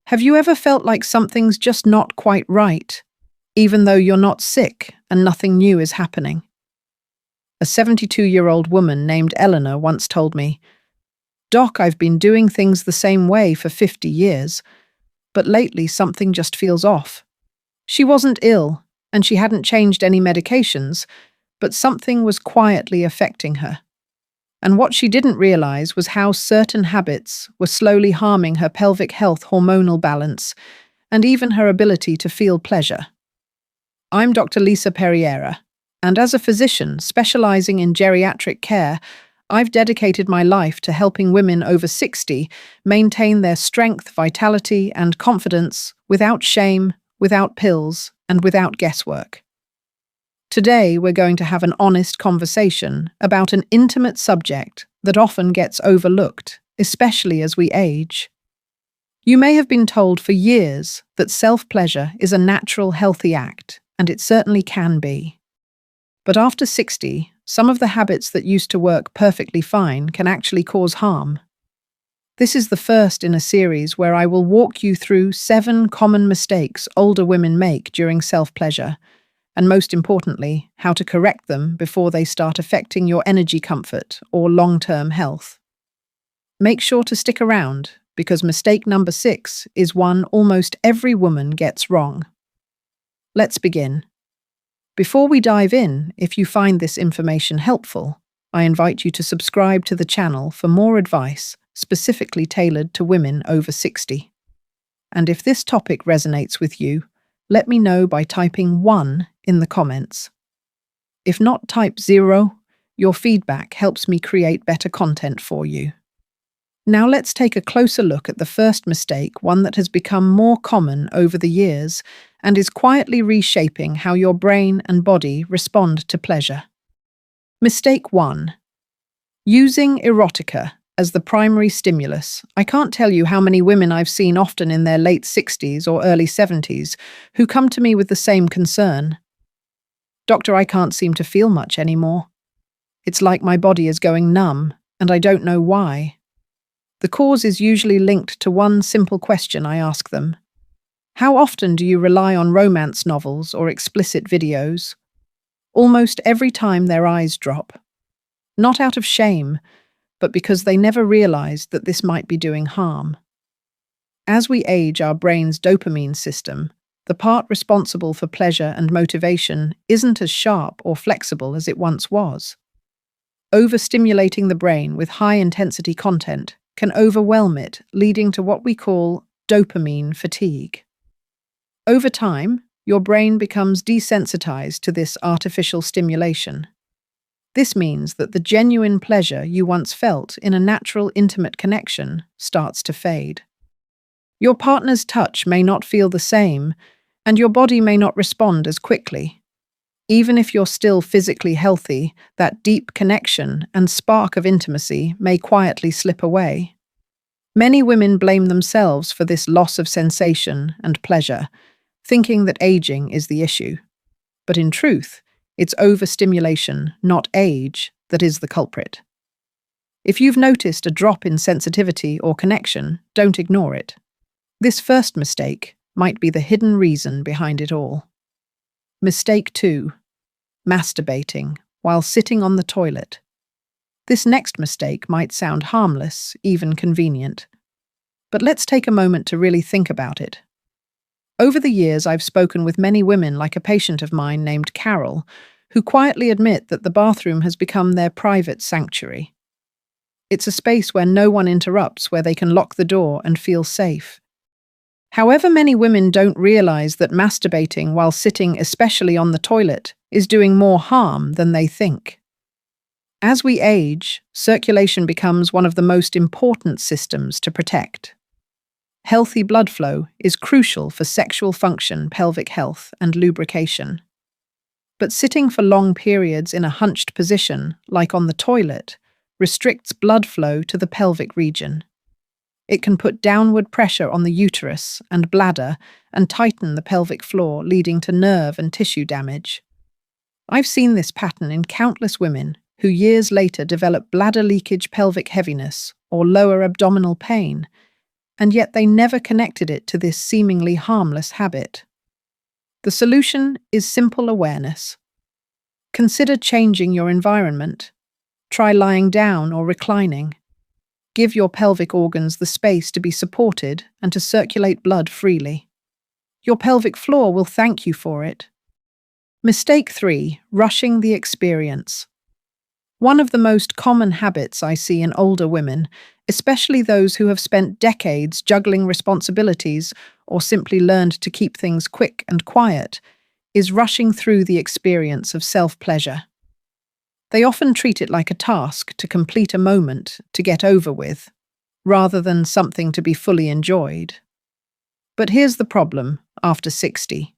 Have you ever felt like something's just not quite right, even though you're not sick and nothing new is happening? A 72-year-old woman named Eleanor once told me, "Doc, I've been doing things the same way for 50 years, but lately something just feels off." She wasn't ill, and she hadn't changed any medications, but something was quietly affecting her. And what she didn't realize was how certain habits were slowly harming her pelvic health, hormonal balance, and even her ability to feel pleasure. I'm Dr. Lisa Perriera, and as a physician specializing in geriatric care, I've dedicated my life to helping women over 60 maintain their strength, vitality, and confidence without shame, without pills, and without guesswork. Today, we're going to have an honest conversation about an intimate subject that often gets overlooked, especially as we age. You may have been told for years that self-pleasure is a natural, healthy act, and it certainly can be. But after 60, some of the habits that used to work perfectly fine can actually cause harm. This is the first in a series where I will walk you through 7 common mistakes older women make during self-pleasure, and most importantly, how to correct them before they start affecting your energy comfort or long-term health. Make sure to stick around, because mistake number 6 is one almost every woman gets wrong. Let's begin. Before we dive in, if you find this information helpful, I invite you to subscribe to the channel for more advice specifically tailored to women over 60. And if this topic resonates with you, let me know by typing 1 in the comments. If not, type 0. Your feedback helps me create better content for you. Now let's take a closer look at the first mistake, one that has become more common over the years and is quietly reshaping how your brain and body respond to pleasure. Mistake 1. Using erotica as the primary stimulus. I can't tell you how many women I've seen, often in their late 60s or early 70s, who come to me with the same concern. "Doctor, I can't seem to feel much anymore. It's like my body is going numb, and I don't know why." The cause is usually linked to one simple question I ask them. How often do you rely on romance novels or explicit videos? Almost every time their eyes drop. Not out of shame, but because they never realized that this might be doing harm. As we age, our brain's dopamine system, the part responsible for pleasure and motivation, isn't as sharp or flexible as it once was. Overstimulating the brain with high-intensity content can overwhelm it, leading to what we call dopamine fatigue. Over time, your brain becomes desensitized to this artificial stimulation. This means that the genuine pleasure you once felt in a natural, intimate connection starts to fade. Your partner's touch may not feel the same, and your body may not respond as quickly. Even if you're still physically healthy, that deep connection and spark of intimacy may quietly slip away. Many women blame themselves for this loss of sensation and pleasure, thinking that aging is the issue. But in truth, it's overstimulation, not age, that is the culprit. If you've noticed a drop in sensitivity or connection, don't ignore it. This first mistake might be the hidden reason behind it all. Mistake 2. Masturbating while sitting on the toilet. This next mistake might sound harmless, even convenient. But let's take a moment to really think about it. Over the years, I've spoken with many women, like a patient of mine named Carol, who quietly admit that the bathroom has become their private sanctuary. It's a space where no one interrupts, where they can lock the door and feel safe. However, many women don't realize that masturbating while sitting, especially on the toilet, is doing more harm than they think. As we age, circulation becomes one of the most important systems to protect. Healthy blood flow is crucial for sexual function, pelvic health, and lubrication. But sitting for long periods in a hunched position, like on the toilet, restricts blood flow to the pelvic region. It can put downward pressure on the uterus and bladder and tighten the pelvic floor, leading to nerve and tissue damage. I've seen this pattern in countless women who years later develop bladder leakage, pelvic heaviness, or lower abdominal pain, and yet they never connected it to this seemingly harmless habit. The solution is simple awareness. Consider changing your environment. Try lying down or reclining. Give your pelvic organs the space to be supported and to circulate blood freely. Your pelvic floor will thank you for it. Mistake 3. Rushing the experience. One of the most common habits I see in older women, especially those who have spent decades juggling responsibilities or simply learned to keep things quick and quiet, is rushing through the experience of self-pleasure. They often treat it like a task to complete a moment to get over with, rather than something to be fully enjoyed. But here's the problem after 60.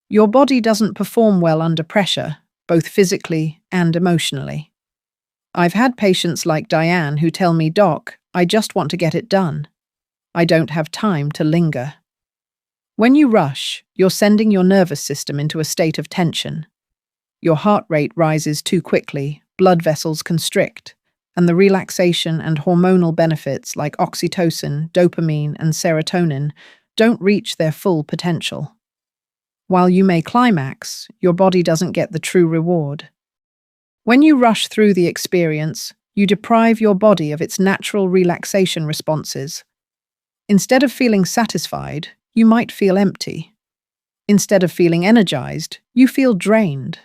Your body doesn't perform well under pressure, both physically and emotionally. I've had patients like Diane who tell me, "Doc, I just want to get it done. I don't have time to linger." When you rush, you're sending your nervous system into a state of tension. Your heart rate rises too quickly, blood vessels constrict, and the relaxation and hormonal benefits like oxytocin, dopamine, and serotonin don't reach their full potential. While you may climax, your body doesn't get the true reward. When you rush through the experience, you deprive your body of its natural relaxation responses. Instead of feeling satisfied, you might feel empty. Instead of feeling energized, you feel drained.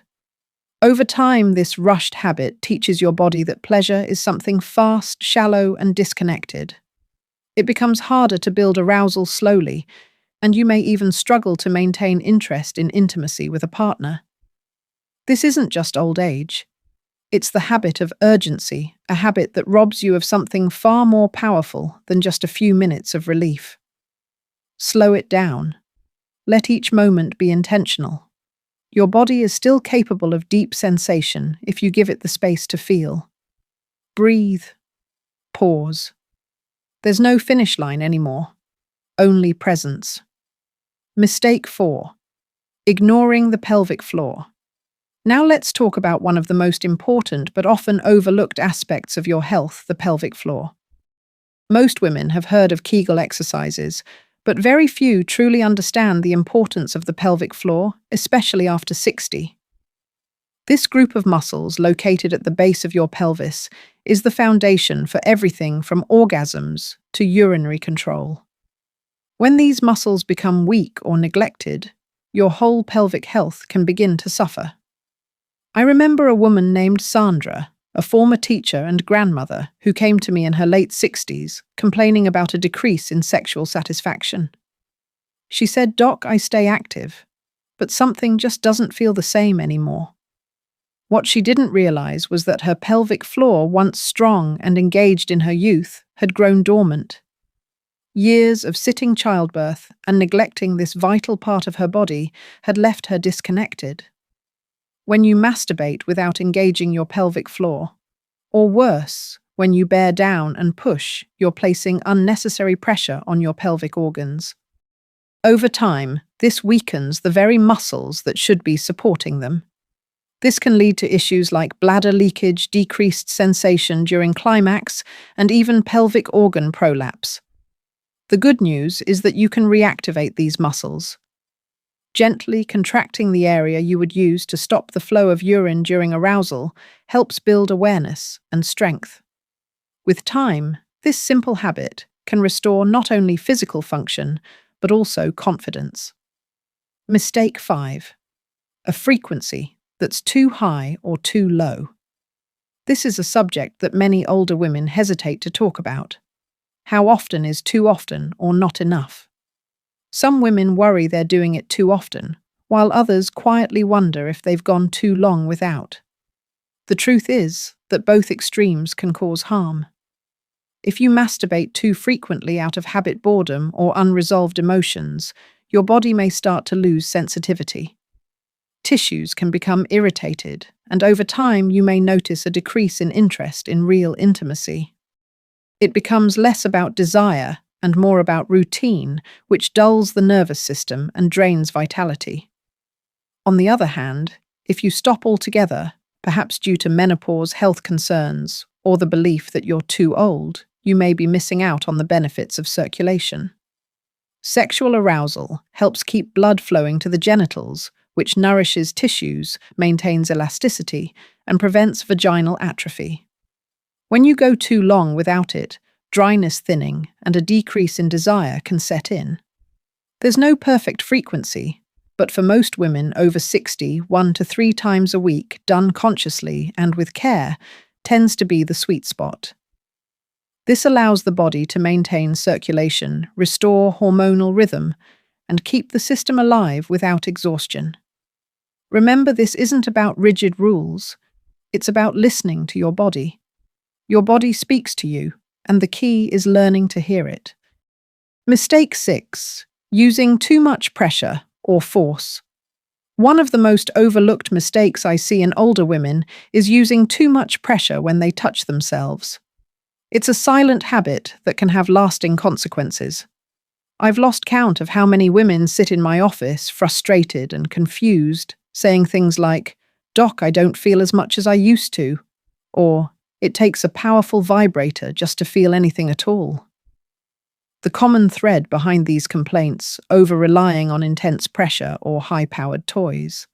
Over time, this rushed habit teaches your body that pleasure is something fast, shallow, and disconnected. It becomes harder to build arousal slowly, and you may even struggle to maintain interest in intimacy with a partner. This isn't just old age. It's the habit of urgency, a habit that robs you of something far more powerful than just a few minutes of relief. Slow it down. Let each moment be intentional. Your body is still capable of deep sensation if you give it the space to feel. Breathe. Pause. There's no finish line anymore. Only presence. Mistake 4. Ignoring the pelvic floor. Now let's talk about one of the most important but often overlooked aspects of your health, the pelvic floor. Most women have heard of Kegel exercises, but very few truly understand the importance of the pelvic floor, especially after 60. This group of muscles, located at the base of your pelvis, is the foundation for everything from orgasms to urinary control. When these muscles become weak or neglected, your whole pelvic health can begin to suffer. I remember a woman named Sandra, a former teacher and grandmother who came to me in her late 60s, complaining about a decrease in sexual satisfaction. She said, "Doc, I stay active, but something just doesn't feel the same anymore." What she didn't realize was that her pelvic floor, once strong and engaged in her youth, had grown dormant. Years of sitting childbirth and neglecting this vital part of her body had left her disconnected. When you masturbate without engaging your pelvic floor, or worse, when you bear down and push, you're placing unnecessary pressure on your pelvic organs. Over time, this weakens the very muscles that should be supporting them. This can lead to issues like bladder leakage, decreased sensation during climax, and even pelvic organ prolapse. The good news is that you can reactivate these muscles. Gently contracting the area you would use to stop the flow of urine during arousal helps build awareness and strength. With time, this simple habit can restore not only physical function, but also confidence. Mistake 5. A frequency that's too high or too low. This is a subject that many older women hesitate to talk about. How often is too often or not enough? Some women worry they're doing it too often, while others quietly wonder if they've gone too long without. The truth is that both extremes can cause harm. If you masturbate too frequently out of habit, boredom, or unresolved emotions, your body may start to lose sensitivity. Tissues can become irritated, and over time you may notice a decrease in interest in real intimacy. It becomes less about desire and more about routine, which dulls the nervous system and drains vitality. On the other hand, if you stop altogether, perhaps due to menopause, health concerns, or the belief that you're too old, you may be missing out on the benefits of circulation. Sexual arousal helps keep blood flowing to the genitals, which nourishes tissues, maintains elasticity, and prevents vaginal atrophy. When you go too long without it, dryness, thinning, and a decrease in desire can set in. There's no perfect frequency, but for most women over 60, 1 to 3 times a week, done consciously and with care, tends to be the sweet spot. This allows the body to maintain circulation, restore hormonal rhythm, and keep the system alive without exhaustion. Remember, this isn't about rigid rules. It's about listening to your body. Your body speaks to you, and the key is learning to hear it. Mistake 6. Using too much pressure or force. One of the most overlooked mistakes I see in older women is using too much pressure when they touch themselves. It's a silent habit that can have lasting consequences. I've lost count of how many women sit in my office, frustrated and confused, saying things like, "Doc, I don't feel as much as I used to," or "It takes a powerful vibrator just to feel anything at all." The common thread behind these complaints, over-relying on intense pressure or high-powered toys.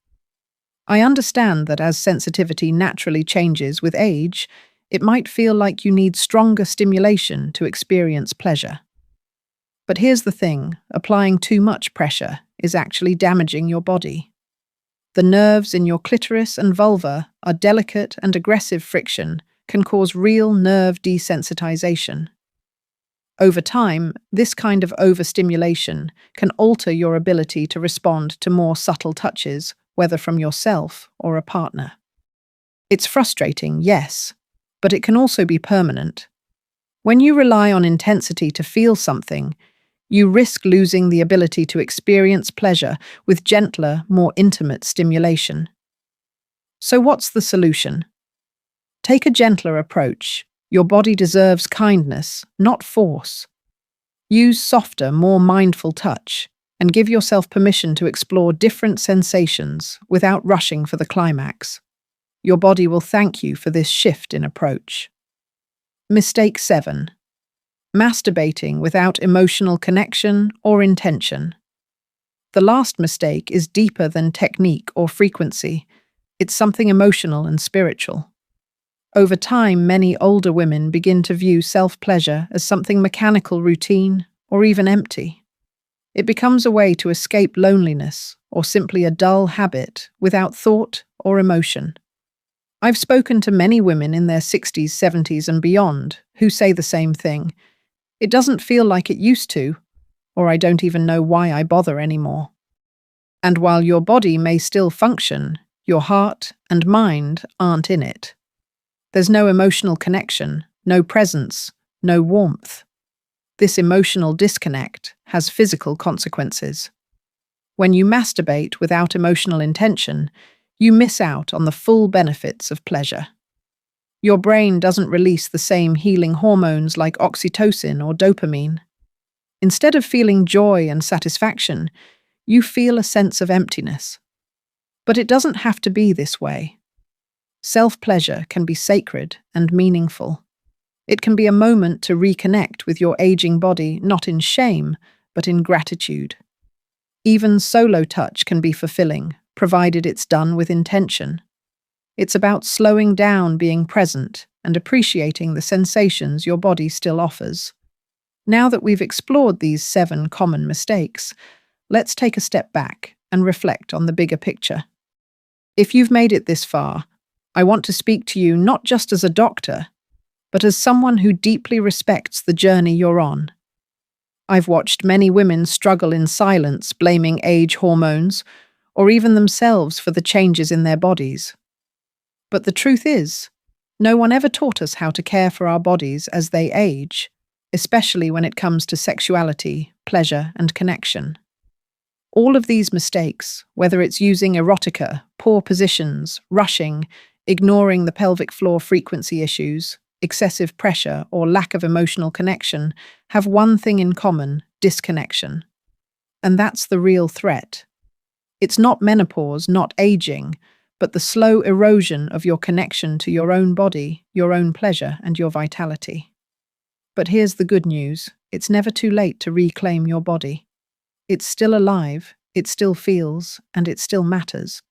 I understand that as sensitivity naturally changes with age, it might feel like you need stronger stimulation to experience pleasure. But here's the thing, applying too much pressure is actually damaging your body. The nerves in your clitoris and vulva are delicate, and aggressive friction can cause real nerve desensitization. Over time, this kind of overstimulation can alter your ability to respond to more subtle touches, whether from yourself or a partner. It's frustrating, yes, but it can also be permanent. When you rely on intensity to feel something, you risk losing the ability to experience pleasure with gentler, more intimate stimulation. So what's the solution? Take a gentler approach. Your body deserves kindness, not force. Use softer, more mindful touch, and give yourself permission to explore different sensations without rushing for the climax. Your body will thank you for this shift in approach. Mistake 7. Masturbating without emotional connection or intention. The last mistake is deeper than technique or frequency. It's something emotional and spiritual. Over time, many older women begin to view self-pleasure as something mechanical, routine, or even empty. It becomes a way to escape loneliness or simply a dull habit without thought or emotion. I've spoken to many women in their 60s, 70s, and beyond who say the same thing. It doesn't feel like it used to, or I don't even know why I bother anymore. And while your body may still function, your heart and mind aren't in it. There's no emotional connection, no presence, no warmth. This emotional disconnect has physical consequences. When you masturbate without emotional intention, you miss out on the full benefits of pleasure. Your brain doesn't release the same healing hormones like oxytocin or dopamine. Instead of feeling joy and satisfaction, you feel a sense of emptiness. But it doesn't have to be this way. Self-pleasure can be sacred and meaningful. It can be a moment to reconnect with your aging body, not in shame, but in gratitude. Even solo touch can be fulfilling, provided it's done with intention. It's about slowing down, being present, and appreciating the sensations your body still offers. Now that we've explored these 7 common mistakes, let's take a step back and reflect on the bigger picture. If you've made it this far, I want to speak to you not just as a doctor, but as someone who deeply respects the journey you're on. I've watched many women struggle in silence, blaming age, hormones, or even themselves for the changes in their bodies. But the truth is, no one ever taught us how to care for our bodies as they age, especially when it comes to sexuality, pleasure, and connection. All of these mistakes, whether it's using erotica, poor positions, rushing, ignoring the pelvic floor frequency issues, excessive pressure, or lack of emotional connection, have one thing in common: disconnection. And that's the real threat. It's not menopause, not aging, but the slow erosion of your connection to your own body, your own pleasure, and your vitality. But here's the good news. It's never too late to reclaim your body. It's still alive, it still feels, and it still matters.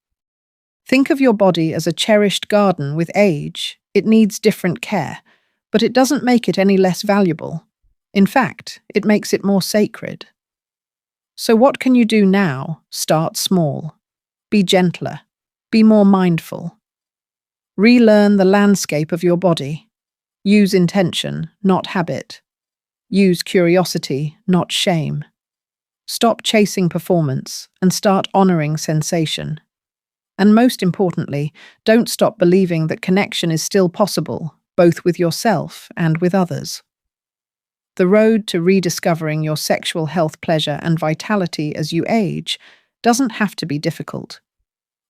Think of your body as a cherished garden. With age, it needs different care, but it doesn't make it any less valuable. In fact, it makes it more sacred. So what can you do now? Start small. Be gentler. Be more mindful. Relearn the landscape of your body. Use intention, not habit. Use curiosity, not shame. Stop chasing performance and start honoring sensation. And most importantly, don't stop believing that connection is still possible, both with yourself and with others. The road to rediscovering your sexual health, pleasure, and vitality as you age doesn't have to be difficult.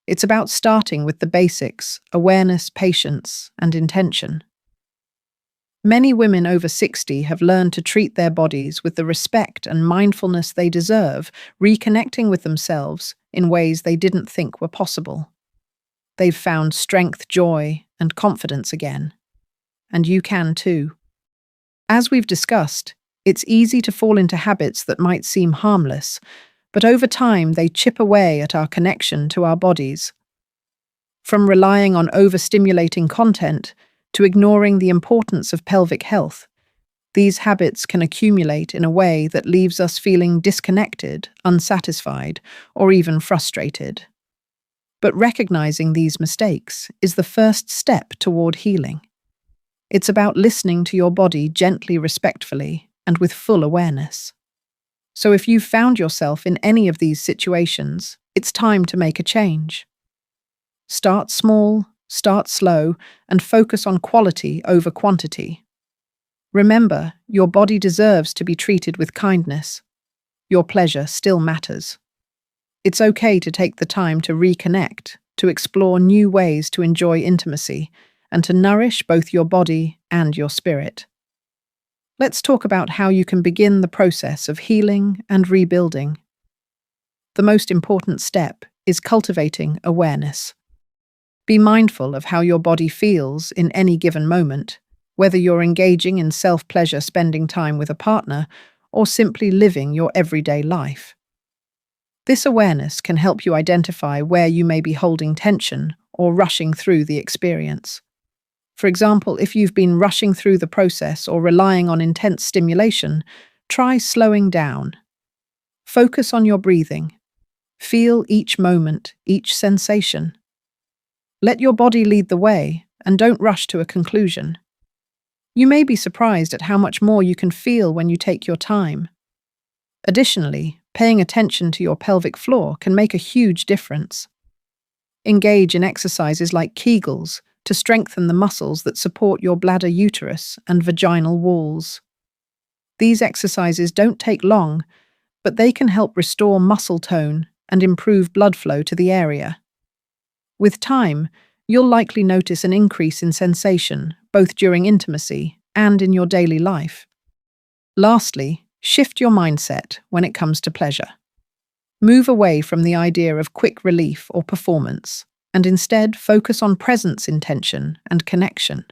It's about starting with the basics: awareness, patience, and intention. Many women over 60 have learned to treat their bodies with the respect and mindfulness they deserve, reconnecting with themselves in ways they didn't think were possible. They've found strength, joy, and confidence again. And you can too. As we've discussed, it's easy to fall into habits that might seem harmless, but over time they chip away at our connection to our bodies. From relying on overstimulating content to ignoring the importance of pelvic health, these habits can accumulate in a way that leaves us feeling disconnected, unsatisfied, or even frustrated. But recognizing these mistakes is the first step toward healing. It's about listening to your body gently, respectfully, and with full awareness. So if you've found yourself in any of these situations, it's time to make a change. Start small, start slow, and focus on quality over quantity. Remember, your body deserves to be treated with kindness. Your pleasure still matters. It's okay to take the time to reconnect, to explore new ways to enjoy intimacy, and to nourish both your body and your spirit. Let's talk about how you can begin the process of healing and rebuilding. The most important step is cultivating awareness. Be mindful of how your body feels in any given moment, whether you're engaging in self-pleasure, spending time with a partner, or simply living your everyday life. This awareness can help you identify where you may be holding tension or rushing through the experience. For example, if you've been rushing through the process or relying on intense stimulation, try slowing down. Focus on your breathing. Feel each moment, each sensation. Let your body lead the way, and don't rush to a conclusion. You may be surprised at how much more you can feel when you take your time. Additionally, paying attention to your pelvic floor can make a huge difference. Engage in exercises like Kegels to strengthen the muscles that support your bladder, uterus, and vaginal walls. These exercises don't take long, but they can help restore muscle tone and improve blood flow to the area. With time, you'll likely notice an increase in sensation, both during intimacy and in your daily life. Lastly, shift your mindset when it comes to pleasure. Move away from the idea of quick relief or performance, and instead focus on presence, intention, and connection.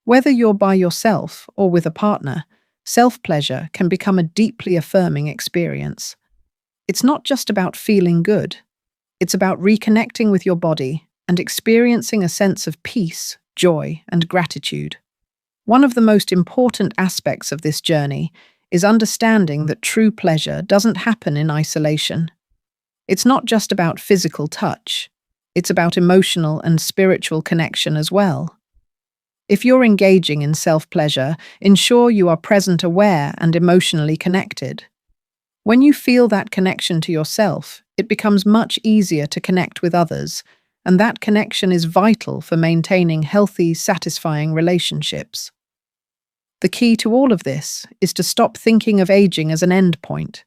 Whether you're by yourself or with a partner, self-pleasure can become a deeply affirming experience. It's not just about feeling good. It's about reconnecting with your body and experiencing a sense of peace, joy, and gratitude. One of the most important aspects of this journey is understanding that true pleasure doesn't happen in isolation. It's not just about physical touch. It's about emotional and spiritual connection as well. If you're engaging in self-pleasure, ensure you are present, aware, and emotionally connected. When you feel that connection to yourself, it becomes much easier to connect with others, and that connection is vital for maintaining healthy, satisfying relationships. The key to all of this is to stop thinking of aging as an end point.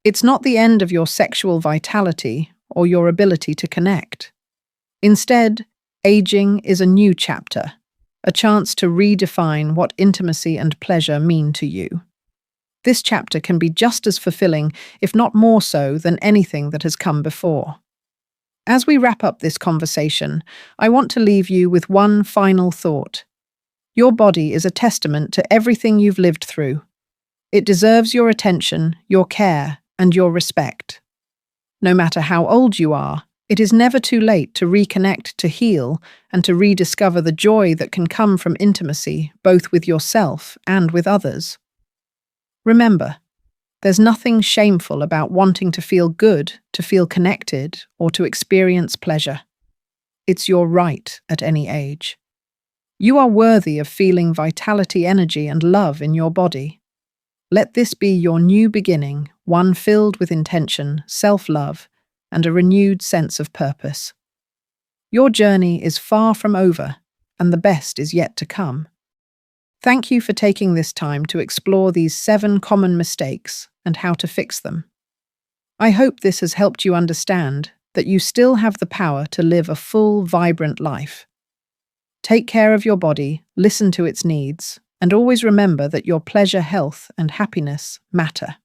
It's not the end of your sexual vitality or your ability to connect. Instead, aging is a new chapter, a chance to redefine what intimacy and pleasure mean to you. This chapter can be just as fulfilling, if not more so, than anything that has come before. As we wrap up this conversation, I want to leave you with one final thought. Your body is a testament to everything you've lived through. It deserves your attention, your care, and your respect. No matter how old you are, it is never too late to reconnect, to heal, and to rediscover the joy that can come from intimacy, both with yourself and with others. Remember, there's nothing shameful about wanting to feel good, to feel connected, or to experience pleasure. It's your right at any age. You are worthy of feeling vitality, energy, and love in your body. Let this be your new beginning, one filled with intention, self-love, and a renewed sense of purpose. Your journey is far from over, and the best is yet to come. Thank you for taking this time to explore these 7 common mistakes and how to fix them. I hope this has helped you understand that you still have the power to live a full, vibrant life. Take care of your body, listen to its needs, and always remember that your pleasure, health, and happiness matter.